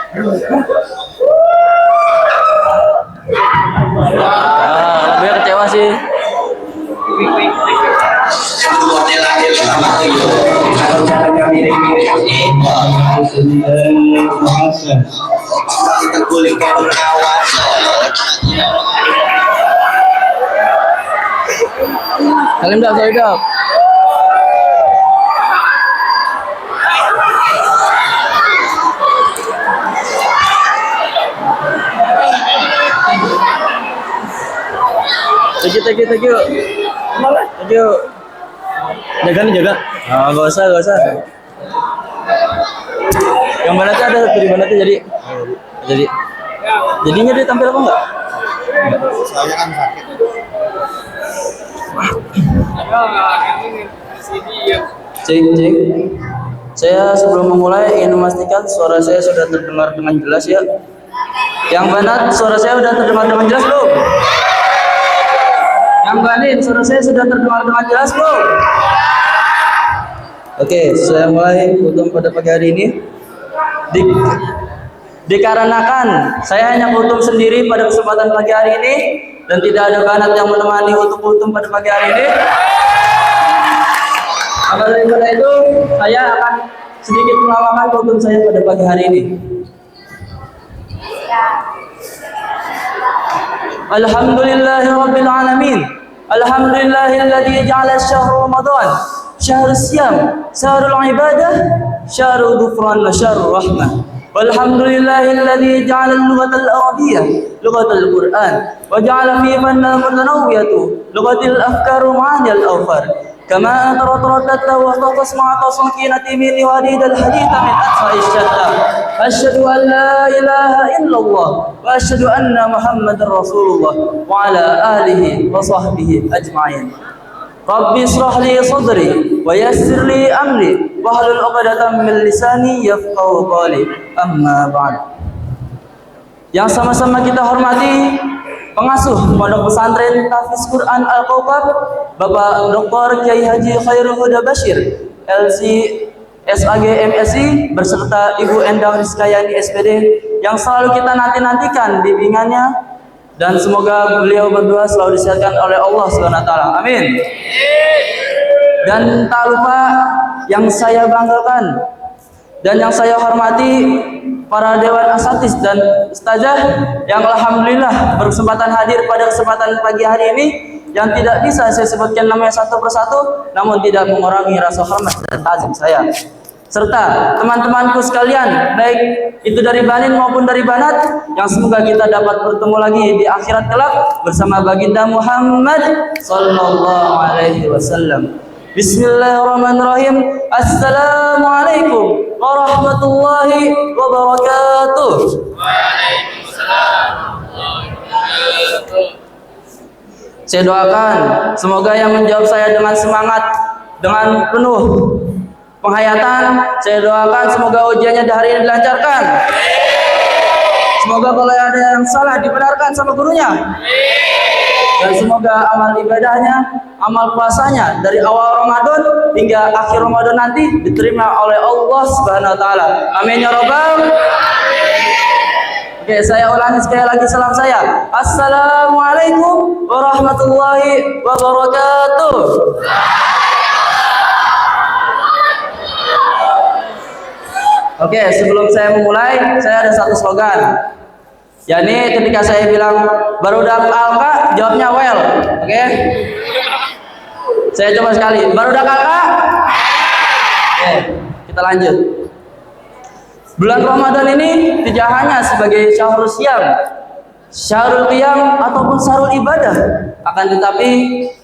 Lebih kecewa sih. Salim dah, sorry dah. Thank you. Thank you. Jaga nih, jaga. Oh, gak usah. Yang mana tuh ada satu di mana tuh jadinya dia tampil apa enggak? Saya kan sakit. Cek. Saya sebelum memulai ingin memastikan suara saya sudah terdengar dengan jelas ya. Yang Banat, suara saya sudah terdengar dengan jelas belum? Yang Banin, suara saya sudah terdengar dengan jelas belum? Oke, saya mulai khutbah pada pagi hari ini. Dikarenakan saya hanya khutbah sendiri pada kesempatan pagi hari ini dan tidak ada Banat yang menemani untuk khutbah pada pagi hari ini. Maka daripada itu, saya akan sedikit melawakkan khutbah saya pada pagi hari ini. Alhamdulillahirabbil alamin. Alhamdulillahilladzi ja'ala syahr Ramadan syahrul siyam, syahrul ibadah, syahrul ghufran wa syahrul rahmah. Walhamdulillahilladzi ja'ala al-lughatal arabiyyah lughatal Qur'an wa ja'ala fi fannal mutanawwiyatu lughatil afkar ma'anil awfar. كما ترددت وتقص مع تصنكينة من وريد الحديث من أطفاء الشتى أشهد أن لا إله إلا الله وأشهد أن محمد رسول الله وعلى آله وصحبه أجمعين رب اشرح لي صدري ويسر لي أمري واحلل عقدة من لساني يفقهوا قولي أما بعد. Yang sama-sama kita hormati pengasuh Pondok Pesantren Tahfiz Quran Al-Kaukab, Bapak Dr. Kiai Haji Khairul Huda Bashir, LC SAG MSI beserta Ibu Endang Rizkayani SPD yang selalu kita nanti-nantikan bimbingannya dan semoga beliau berdua selalu disehatkan oleh Allah SWT. Amin. Dan tak lupa yang saya banggakan dan yang saya hormati para dewan asatis dan ustazah yang alhamdulillah berkesempatan hadir pada kesempatan pagi hari ini, yang tidak bisa saya sebutkan namanya satu persatu, namun tidak mengurangi rasa hormat dan ta'zim saya. Serta teman-temanku sekalian, baik itu dari Banin maupun dari Banat, yang semoga kita dapat bertemu lagi di akhirat kelak bersama baginda Muhammad sallallahu alaihi wasallam. Bismillahirrahmanirrahim. Assalamualaikum warahmatullahi wabarakatuh. Waalaikumsalam warahmatullahi wabarakatuh. Saya doakan semoga yang menjawab saya dengan semangat, dengan penuh penghayatan, saya doakan semoga ujiannya di hari ini dilancarkan. Semoga kalau ada yang salah dibenarkan sama gurunya. Dan semoga amal ibadahnya, amal puasanya dari awal Ramadan hingga akhir Ramadan nanti diterima oleh Allah Subhanahu wa taala. Amin ya rabbal alamin. Oke, saya ulangi sekali lagi salam saya. Assalamualaikum warahmatullahi wabarakatuh. Oke, sebelum saya memulai, saya ada satu slogan. Yani ketika saya bilang barudak alka, jawabnya well. Oke. Saya coba sekali. Barudak alka. Oke, kita lanjut. Bulan Ramadan ini tidak hanya sebagai syahrul siyam, syahrul qiyam ataupun syahrul ibadah, akan tetapi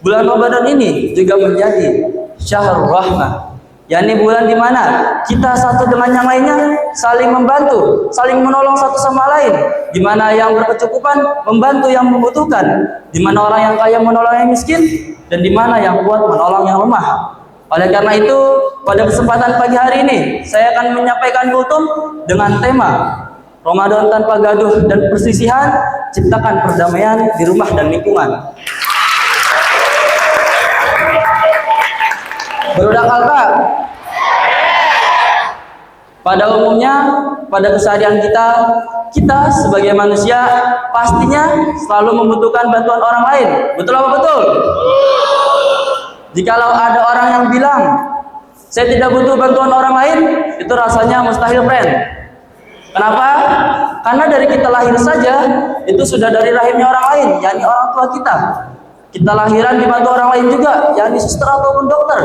bulan Ramadan ini juga menjadi syahrul rahmah. yakni bulan di mana kita satu dengan yang lainnya saling membantu, saling menolong satu sama lain, di mana yang berkecukupan membantu yang membutuhkan, di mana orang yang kaya menolong yang miskin, dan di mana yang kuat menolong yang lemah. Oleh karena itu, pada kesempatan pagi hari ini saya akan menyampaikan kultum dengan tema Ramadan tanpa gaduh dan perselisihan, ciptakan perdamaian di rumah dan lingkungan. Berudak alka. Pada umumnya, pada keseharian kita sebagai manusia pastinya selalu membutuhkan bantuan orang lain. Betul apa betul? Jikalau ada orang yang bilang, saya tidak butuh bantuan orang lain, itu rasanya mustahil, friend. Kenapa? Karena dari kita lahir saja, itu sudah dari rahimnya orang lain, yakni orang tua kita. Kita lahiran dibantu orang lain juga, yakni suster ataupun dokter.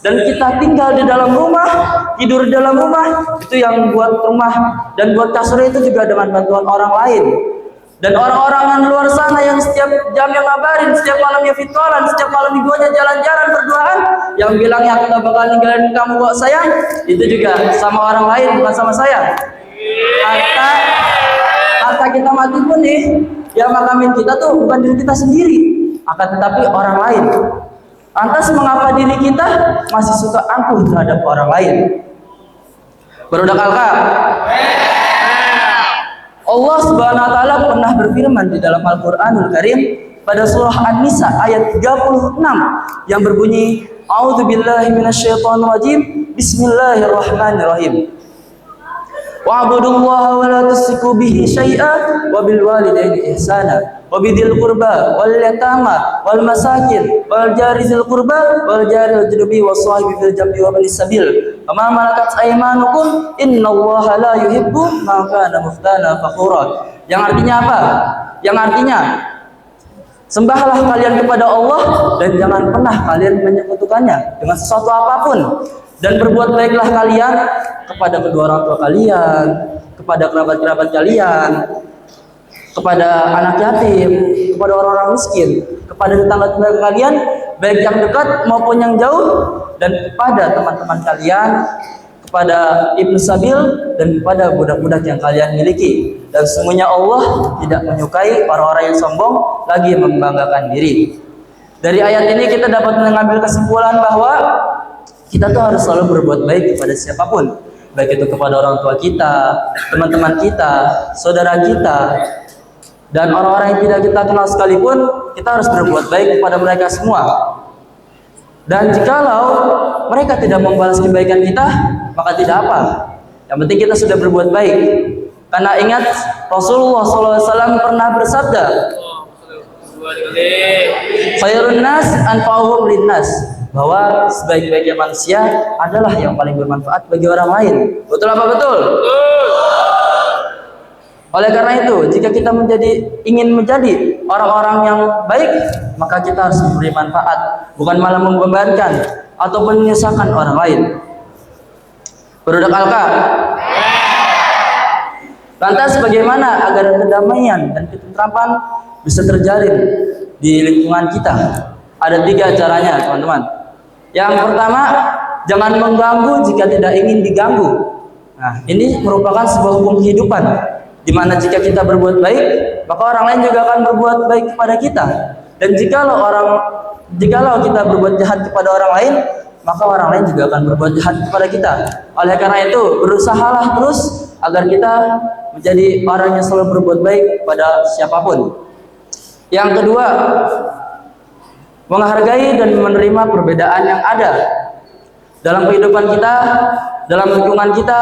Dan kita tinggal di dalam rumah, tidur di dalam rumah, itu yang buat rumah dan buat kasur itu juga dengan bantuan orang lain. Dan orang-orang di luar sana yang setiap jamnya ngabarin, setiap malamnya fitwalan, setiap malam minggunya jalan-jalan berduaan, yang bilang ya kita bakal ninggalin kamu kok sayang, itu juga sama orang lain, bukan sama saya. Harta kita mati pun nih, yang makamin kita tuh bukan diri kita sendiri, akan tetapi orang lain. Lantas mengapa diri kita masih suka angkuh terhadap orang lain? Barudak Alka. Allah Subhanahu wa taala pernah berfirman di dalam Al-Qur'anul Karim pada surah An-Nisa ayat 36 yang berbunyi, A'udzubillahi minasyaitonir rajim. Bismillahirrahmanirrahim. Wa'budullaha wa la tusyriku bihi syai'an wa bil walidayni ihsana wa bidzil qurba wal yatama wal masakin wal jari dzil qurba wal jaril junubi was sahibi fil jambi wa banis sabil wa ma malakat aymanukum innallaha la yuhibbu man kana mukhtalan fakhura. Yang artinya apa? Yang artinya sembahlah kalian kepada Allah dan jangan pernah kalian menyekutukannya dengan sesuatu apapun. Dan berbuat baiklah kalian kepada kedua orang tua kalian, kepada kerabat-kerabat kalian, kepada anak yatim, kepada orang-orang miskin, kepada tetangga-tetangga kalian, baik yang dekat maupun yang jauh, dan kepada teman-teman kalian, kepada ibnu sabil, dan kepada budak-budak yang kalian miliki. Dan semuanya Allah tidak menyukai orang-orang yang sombong lagi membanggakan diri. Dari ayat ini kita dapat mengambil kesimpulan bahwa kita tuh harus selalu berbuat baik kepada siapapun, baik itu kepada orang tua kita, teman-teman kita, saudara kita, dan orang-orang yang tidak kita kenal sekalipun, kita harus berbuat baik kepada mereka semua. Dan jikalau mereka tidak membalas kebaikan kita, maka tidak apa. Yang penting kita sudah berbuat baik. Karena ingat Rasulullah SAW pernah bersabda, Khairun nas anfa'uhum linnas, bahwa sebaik-baiknya manusia adalah yang paling bermanfaat bagi orang lain. Betul apa betul? Oleh karena itu, jika kita ingin menjadi orang-orang yang baik, maka kita harus memberi manfaat, bukan malah membebankan ataupun menyusahkan orang lain. Barudak Alka. Lantas bagaimana agar kedamaian dan ketentraman bisa terjalin di lingkungan kita? Ada 3 caranya, teman-teman. Yang pertama, jangan mengganggu jika tidak ingin diganggu. Nah, ini merupakan sebuah hukum kehidupan, di mana jika kita berbuat baik, maka orang lain juga akan berbuat baik kepada kita. Dan jikalau kita berbuat jahat kepada orang lain, maka orang lain juga akan berbuat jahat kepada kita. Oleh karena itu, berusahalah terus agar kita menjadi orang yang selalu berbuat baik kepada siapapun. Yang kedua, menghargai dan menerima perbedaan yang ada dalam kehidupan kita, dalam lingkungan kita.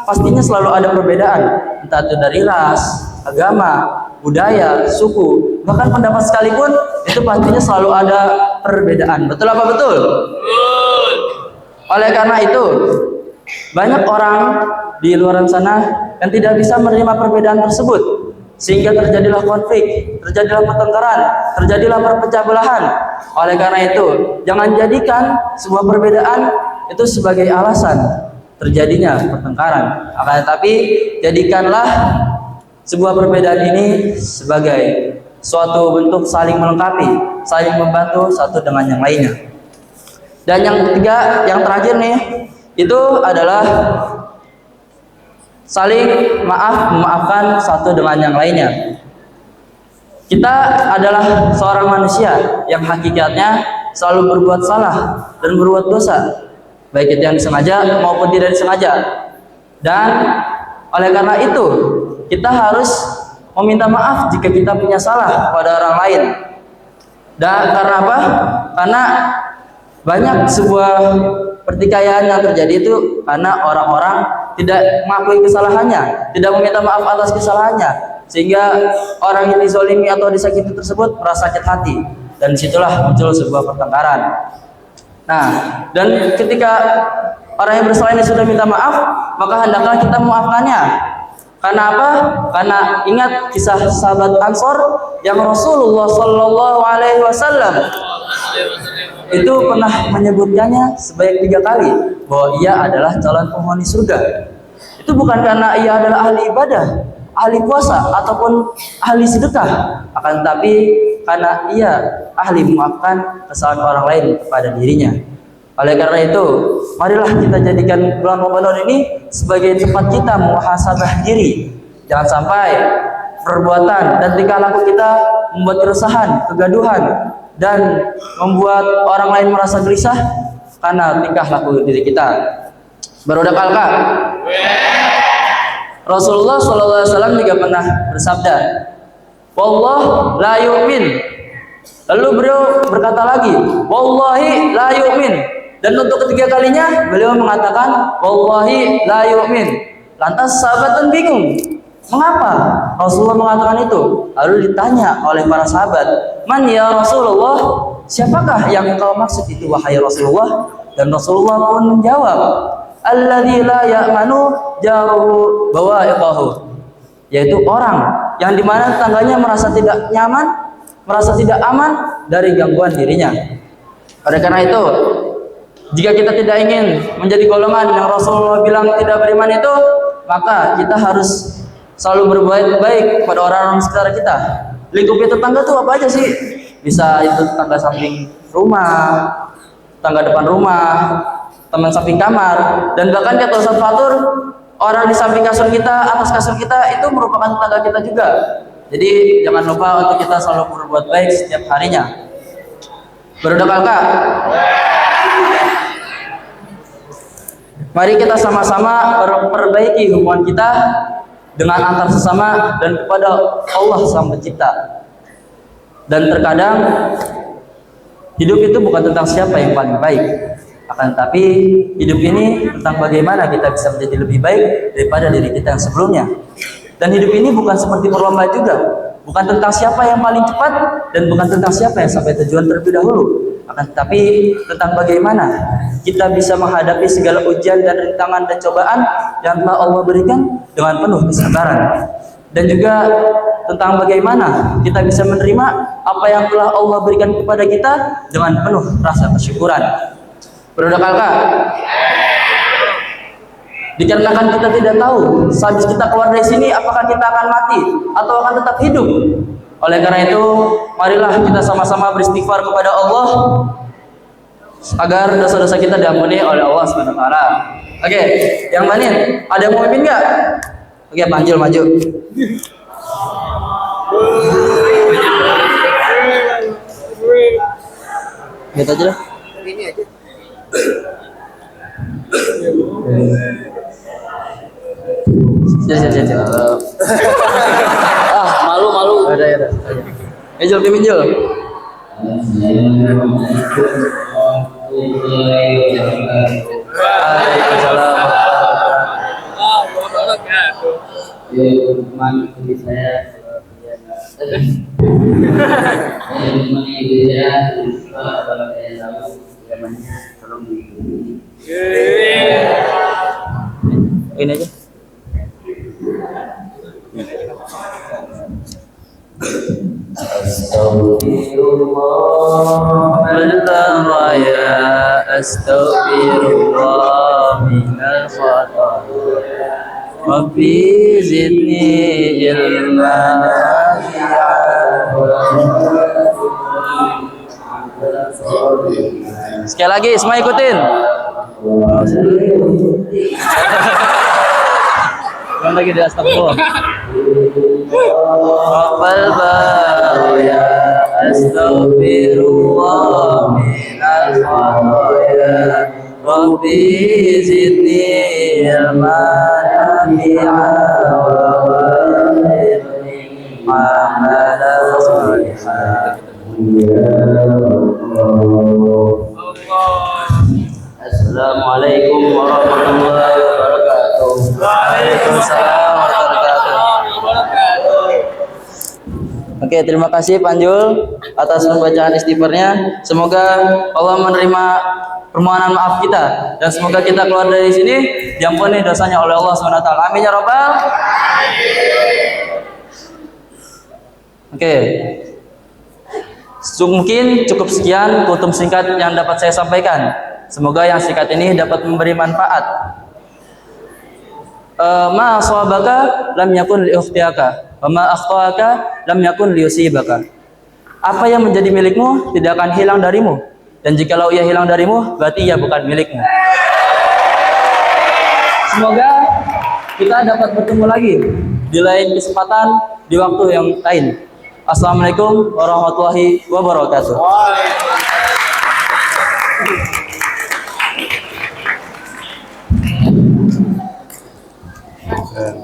Pastinya selalu ada perbedaan, entah itu dari ras, agama, budaya, suku, bahkan pendapat sekalipun, itu pastinya selalu ada perbedaan. Betul apa betul? Betul. Oleh karena itu, banyak orang di luar sana yang tidak bisa menerima perbedaan tersebut, sehingga terjadilah konflik, terjadilah pertengkaran, terjadilah perpecah belahan. Oleh karena itu, jangan jadikan sebuah perbedaan itu sebagai alasan terjadinya pertengkaran. Akan tetapi, jadikanlah sebuah perbedaan ini sebagai suatu bentuk saling melengkapi, saling membantu satu dengan yang lainnya. Dan yang ketiga, yang terakhir nih, itu adalah saling memaafkan satu dengan yang lainnya. Kita adalah seorang manusia yang hakikatnya selalu berbuat salah dan berbuat dosa, baik itu yang disengaja maupun tidak disengaja. Dan oleh karena itu, kita harus meminta maaf jika kita punya salah pada orang lain. Dan karena apa? Karena banyak sebuah pertikaian yang terjadi itu karena orang-orang tidak mengakui kesalahannya, tidak meminta maaf atas kesalahannya, sehingga orang yang dizolimi atau disakiti tersebut merasa sakit hati, dan disitulah muncul sebuah pertengkaran. Nah, dan ketika orang yang bersalah ini sudah minta maaf, maka hendaklah kita memaafkannya. Karena apa? Karena ingat kisah sahabat Ansor yang Rasulullah Shallallahu Alaihi Wasallam itu pernah menyebutkannya sebanyak 3 kali bahwa ia adalah calon penghuni surga. Itu bukan karena ia adalah ahli ibadah, ahli puasa, ataupun ahli sedekah, akan tetapi karena ia ahli memaafkan kesalahan orang lain kepada dirinya. Oleh karena itu, marilah kita jadikan bulan Ramadan ini sebagai tempat kita muhasabah diri. Jangan sampai perbuatan dan tingkah laku kita membuat keresahan, kegaduhan, dan membuat orang lain merasa gelisah karena tingkah laku diri kita. Barudak alka. Rasulullah SAW juga pernah bersabda, "Wallah la yu'min." Lalu beliau berkata lagi, "Wallahi la yu'min." Dan untuk ketiga kalinya beliau mengatakan, "Wallahi la yu'min." Lantas sahabat pun bingung, mengapa Rasulullah mengatakan itu? Lalu ditanya oleh para sahabat, "Man ya Rasulullah?" Siapakah yang engkau maksud itu wahai Rasulullah? Dan Rasulullah pun menjawab, "Alladzi la ya'manu jaruhu bawa'iqahu." Yaitu orang yang dimana tetangganya merasa tidak nyaman, merasa tidak aman dari gangguan dirinya. Oleh karena itu, jika kita tidak ingin menjadi golongan yang Rasulullah bilang tidak beriman itu, maka kita harus selalu berbuat baik kepada orang-orang sekitar kita. Lingkupi tetangga itu apa aja sih? Bisa itu tetangga samping rumah, tetangga depan rumah, teman samping kamar, dan bahkan kata Ustaz Fatur, orang di samping kasur kita, atas kasur kita itu merupakan tetangga kita juga. Jadi jangan lupa untuk kita selalu berbuat baik setiap harinya. Barudak alka. Mari kita sama-sama perbaiki hubungan kita dengan antar sesama dan kepada Allah Sang Pencipta. Dan terkadang hidup itu bukan tentang siapa yang paling baik, akan tetapi hidup ini tentang bagaimana kita bisa menjadi lebih baik daripada diri kita yang sebelumnya. Dan hidup ini bukan seperti berlomba juga, bukan tentang siapa yang paling cepat dan bukan tentang siapa yang sampai tujuan terlebih dahulu, akan tetapi tentang bagaimana kita bisa menghadapi segala ujian dan rintangan dan cobaan yang telah Allah berikan dengan penuh kesabaran, dan juga tentang bagaimana kita bisa menerima apa yang telah Allah berikan kepada kita dengan penuh rasa kesyukuran. Barudak alka. Dikarenakan kita tidak tahu sehabis kita keluar dari sini apakah kita akan mati atau akan tetap hidup. Oleh karena itu, marilah kita sama-sama beristighfar kepada Allah agar dosa-dosa kita diampuni oleh Allah SWT. Oke, yang manin, ada yang mau mimpin nggak? Oke, panjul maju. Gitu aja lah. Ini aja. Siap. Malu. Ada. Minjul. Ini aja. Astaghfirullah minal khataaya Rabbi zidni ilman sekali lagi, semua ikutin. Yang lagi di astagfirullah. Rabbal baraya astaghfirullah minal khataaya Rabbi zidni ilman nafi'a wa zidni amalan shalihan. Assalamualaikum Waalaikumsalam warahmatullahi wabarakatuh. Oke, terima kasih Panjul atas pembacaan istighfarnya. Semoga Allah menerima permohonan maaf kita dan semoga kita keluar dari sini diampuni dosanya oleh Allah SWT. Amin ya rabbal. Oke. Mungkin cukup sekian kutum singkat yang dapat saya sampaikan. Semoga yang singkat ini dapat memberi manfaat. Ma aswabaka lam yakun li ukhtiyaka wa ma akhtaka lam yakun li yusibaka. Apa yang menjadi milikmu tidak akan hilang darimu, dan jikalau ia hilang darimu berarti ia bukan milikmu. Semoga kita dapat bertemu lagi di lain kesempatan di waktu yang lain. Assalamualaikum warahmatullahi wabarakatuh. Keren.